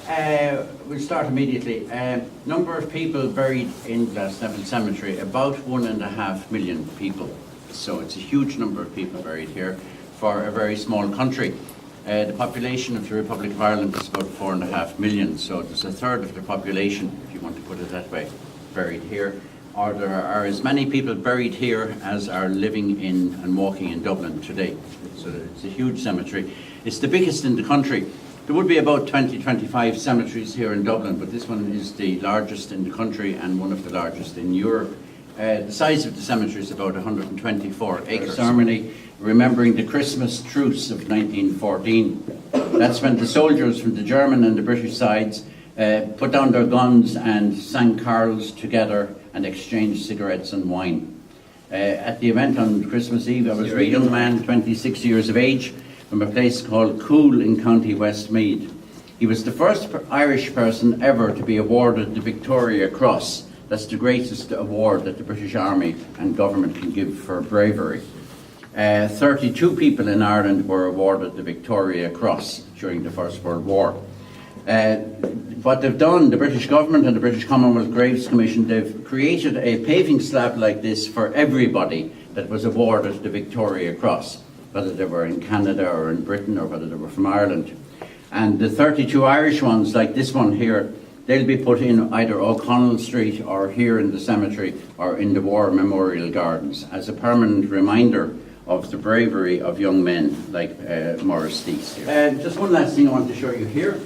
We'll start immediately. Number of people buried in Glasnevin Cemetery, about 1.5 million people. So it's a huge number of people buried here for a very small country. The population of the Republic of Ireland is about 4.5 million, so there's a third of the population, if you want to put it that way, buried here. Or there are as many people buried here as are living in and walking in Dublin today. So it's a huge cemetery. It's the biggest in the country. There would be about 20-25 cemeteries here in Dublin, but this one is the largest in the country and one of the largest in Europe. The size of the cemetery is about 124 acres. Ceremony remembering the Christmas Truce of 1914. That's when the soldiers from the German and the British sides put down their guns and sang carols together and exchanged cigarettes and wine. At the event on Christmas Eve, I was a young man, 26 years of age, from a place called Coole in County Westmeath. He was the first Irish person ever to be awarded the Victoria Cross. That's the greatest award that the British Army and government can give for bravery. 32 people in Ireland were awarded the Victoria Cross during the First World War. What they've done, the British government and the British Commonwealth Graves Commission, they've created a paving slab like this for everybody that was awarded the Victoria Cross, whether they were in Canada or in Britain or whether they were from Ireland. And the 32 Irish ones, like this one here, they'll be put in either O'Connell Street or here in the cemetery or in the War Memorial Gardens as a permanent reminder of the bravery of young men like Maurice Dease here. Just one last thing I want to show you here.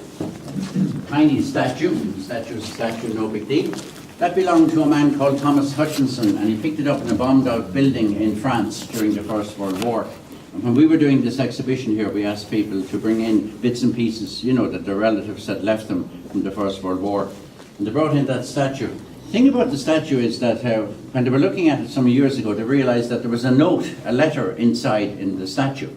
Tiny statue. The statue is a statue, no big deal. That belonged to a man called Thomas Hutchinson, and he picked it up in a bombed out building in France during the First World War. And when we were doing this exhibition here, we asked people to bring in bits and pieces, you know, that their relatives had left them from the First World War. And they brought in that statue. The thing about the statue is that when they were looking at it some years ago, they realised that there was a note, a letter inside in the statue.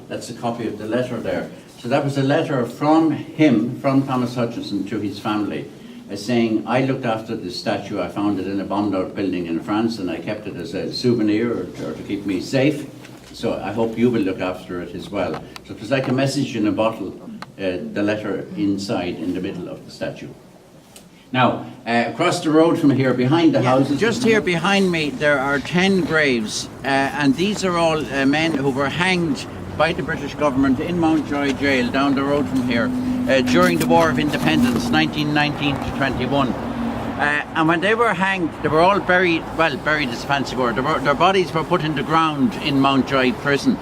That's a copy of the letter there. So that was a letter from him, from Thomas Hutchinson, to his family, saying, I looked after this statue, I found it in a bombed out building in France, and I kept it as a souvenir or to keep me safe. So I hope you will look after it as well. So it was like a message in a bottle, the letter inside in the middle of the statue. Now, across the road from here, behind the houses, just here behind me, there are 10 graves, and these are all men who were hanged by the British government in Mountjoy Jail down the road from here during the War of Independence, 1919 to 21. And when they were hanged, they were all buried, well, buried is a fancy word, their bodies were put in the ground in Mountjoy prison,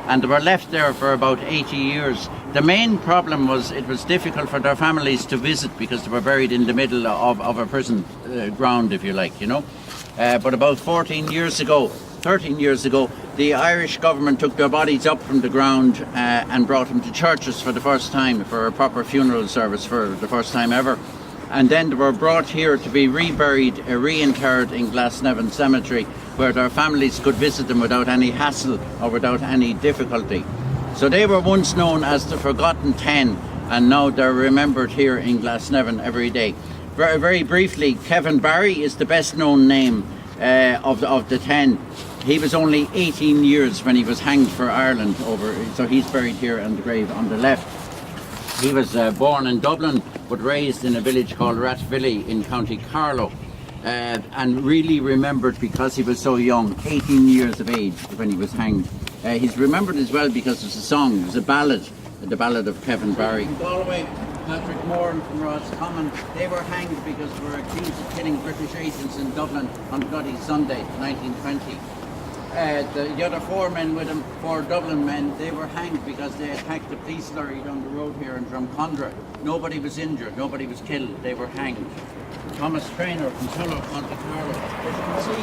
and they were left there for about 80 years. The main problem was it was difficult for their families to visit because they were buried in the middle of a prison ground, if you like, you know. But about 13 years ago, the Irish government took their bodies up from the ground and brought them to churches for the first time, for a proper funeral service for the first time ever. And then they were brought here to be reburied, reinterred in Glasnevin Cemetery, where their families could visit them without any hassle or without any difficulty. So they were once known as the Forgotten 10, and now they're remembered here in Glasnevin every day. Very, very briefly, Kevin Barry is the best known name of the 10. He was only 18 years when he was hanged for Ireland, so he's buried here on the grave on the left. He was born in Dublin but raised in a village called Rathvilly in County Carlow, and really remembered because he was so young, 18 years of age when he was hanged. He's remembered as well because there's a song, there's a ballad, the ballad of Kevin Barry. Galway, Patrick Moore from Roscommon, they were hanged because they were accused of killing British agents in Dublin on Bloody Sunday, 1920. The other 4 men with him, 4 Dublin men, they were hanged because they attacked the police lorry down the road here in Drumcondra. Nobody was injured, nobody was killed, they were hanged. Thomas Traynor from Tullow, County Carlow. As you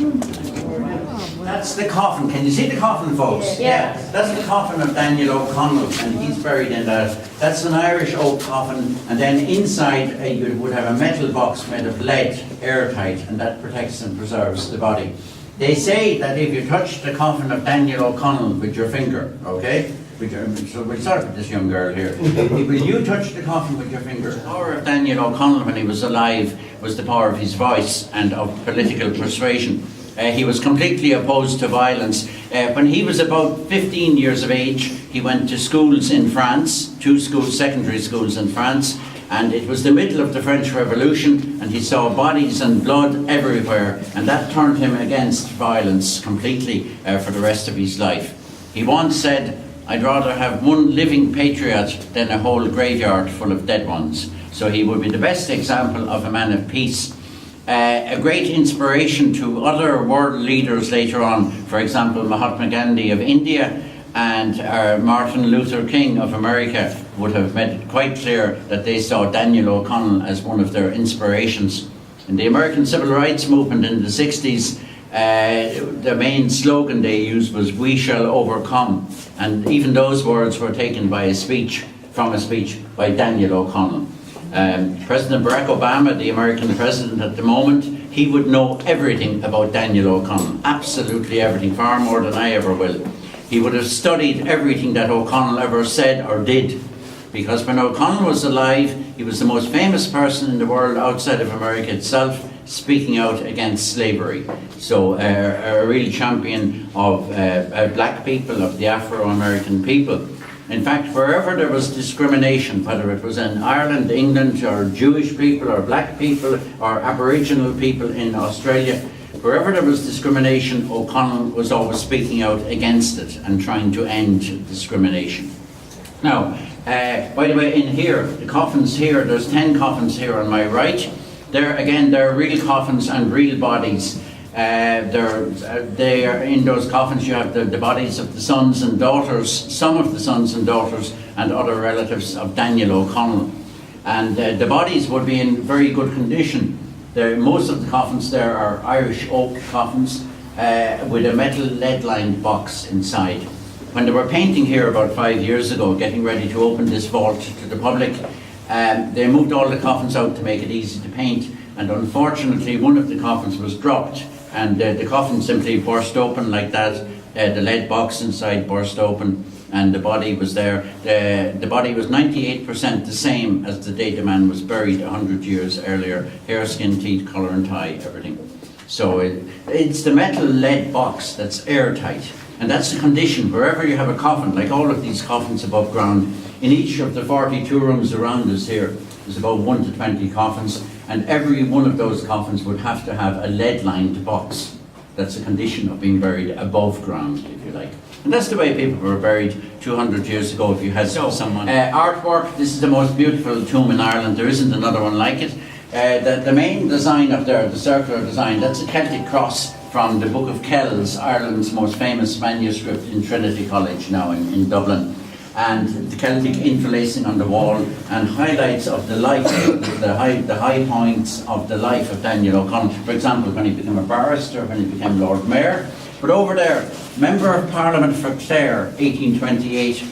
can see, that's the coffin. Can you see the coffin, folks? Yeah. That's the coffin of Daniel O'Connell, and he's buried in that. That's an Irish oak coffin, and then inside you would have a metal box made of lead, airtight, and that protects and preserves the body. They say that if you touch the coffin of Daniel O'Connell with your finger, okay? So we'll start with this young girl here. Will you touch the coffin with your finger? The power of Daniel O'Connell when he was alive was the power of his voice and of political persuasion. He was completely opposed to violence. When he was about 15 years of age, he went to schools in France, 2 schools, secondary schools in France, and it was the middle of the French Revolution, and he saw bodies and blood everywhere, and that turned him against violence completely for the rest of his life. He once said, "I'd rather have one living patriot than a whole graveyard full of dead ones." So he would be the best example of a man of peace. A great inspiration to other world leaders later on, for example, Mahatma Gandhi of India and Martin Luther King of America would have made it quite clear that they saw Daniel O'Connell as one of their inspirations. In the American Civil Rights Movement in the 60s, the main slogan they used was "We shall overcome," and even those words were taken from a speech by Daniel O'Connell. President Barack Obama, the American president at the moment, he would know everything about Daniel O'Connell, absolutely everything, far more than I ever will. He would have studied everything that O'Connell ever said or did, because when O'Connell was alive, he was the most famous person in the world outside of America itself, speaking out against slavery. So a real champion of black people, of the Afro-American people. In fact, wherever there was discrimination, whether it was in Ireland, England, or Jewish people, or black people, or Aboriginal people in Australia, wherever there was discrimination, O'Connell was always speaking out against it and trying to end discrimination. Now, by the way, in here, the coffins here, there's 10 coffins here on my right. They're real coffins and real bodies. They are in those coffins. You have the bodies of the sons and daughters, some of the sons and daughters, and other relatives of Daniel O'Connell. And the bodies would be in very good condition. Most of the coffins there are Irish oak coffins with a metal lead-lined box inside. When they were painting here about 5 years ago, getting ready to open this vault to the public, they moved all the coffins out to make it easy to paint, and unfortunately one of the coffins was dropped, and the coffin simply burst open like that. The lead box inside burst open, and the body was there. The body was 98% the same as the day the man was buried 100 years earlier. Hair, skin, teeth, colour and tie, everything. So it's the metal lead box that's airtight, and that's the condition wherever you have a coffin, like all of these coffins above ground. In each of the 42 rooms around us here, there's about 1 to 20 coffins, and every one of those coffins would have to have a lead-lined box. That's a condition of being buried above ground, if you like. And that's the way people were buried 200 years ago if you had someone. Artwork, this is the most beautiful tomb in Ireland. There isn't another one like it. The main design up there, the circular design, that's a Celtic cross from the Book of Kells, Ireland's most famous manuscript in Trinity College now in Dublin. And the Celtic interlacing on the wall and highlights of the life, the high points of the life of Daniel O'Connell. For example, when he became a barrister, when he became Lord Mayor. But over there, Member of Parliament for Clare, 1828,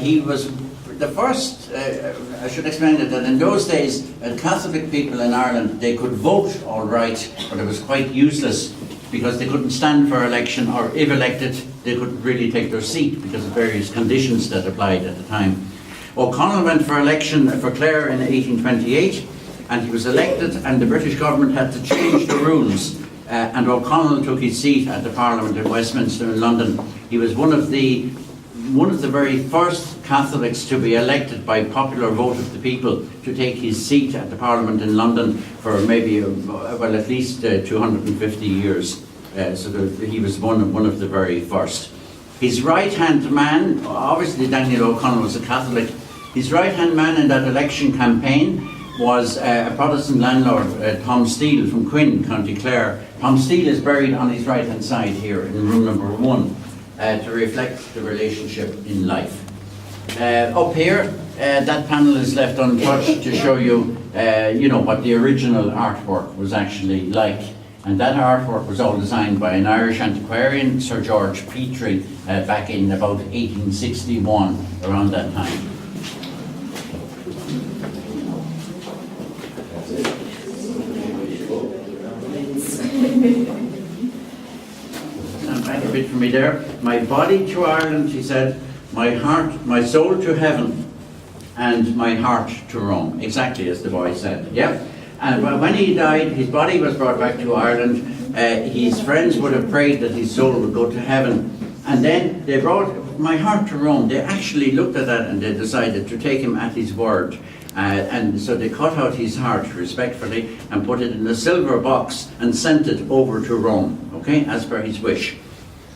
he was the first, I should explain it, that in those days, Catholic people in Ireland, they could vote all right, but it was quite useless because they couldn't stand for election, or if elected, they couldn't really take their seat because of various conditions that applied at the time. O'Connell went for election for Clare in 1828, and he was elected, and the British government had to change the rules. And O'Connell took his seat at the Parliament in Westminster in London. He was one of the very first Catholics to be elected by popular vote of the people to take his seat at the Parliament in London for maybe, well, at least 250 years. So he was one of the very first. His right-hand man, obviously Daniel O'Connell was a Catholic, his right-hand man in that election campaign was a Protestant landlord, Tom Steele from Quinn, County Clare. Tom Steele is buried on his right-hand side here in room number 1 to reflect the relationship in life. Up here, that panel is left untouched to show you, what the original artwork was actually like. And that artwork was all designed by an Irish antiquarian, Sir George Petrie, back in about 1861, around that time. Stand back a bit for me there. My body to Ireland, he said, my soul to heaven, and my heart to Rome. Exactly as the boy said, yeah? And when he died, his body was brought back to Ireland, his friends would have prayed that his soul would go to heaven. And then they brought my heart to Rome. They actually looked at that and they decided to take him at his word. And so they cut out his heart respectfully and put it in a silver box and sent it over to Rome, okay, as per his wish.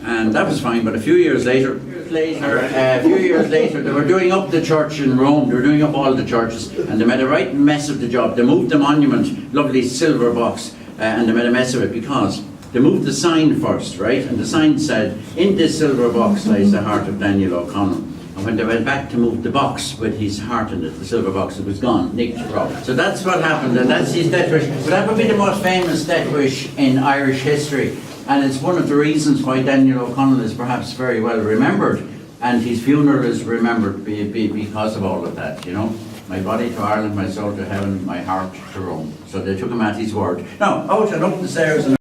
And that was fine, but a few years later, they were doing up the church in Rome. They were doing up all the churches, and they made a right mess of the job. They moved the monument, lovely silver box, and they made a mess of it because they moved the sign first, right? And the sign said, "In this silver box lies the heart of Daniel O'Connell." And when they went back to move the box with his heart in it, the silver box, it was gone, nicked, robbed. So that's what happened, and that's his death wish. But that would be the most famous death wish in Irish history. And it's one of the reasons why Daniel O'Connell is perhaps very well remembered, and his funeral is remembered because of all of that, you know. My body to Ireland, my soul to heaven, my heart to Rome. So they took him at his word. Now, out and up the stairs and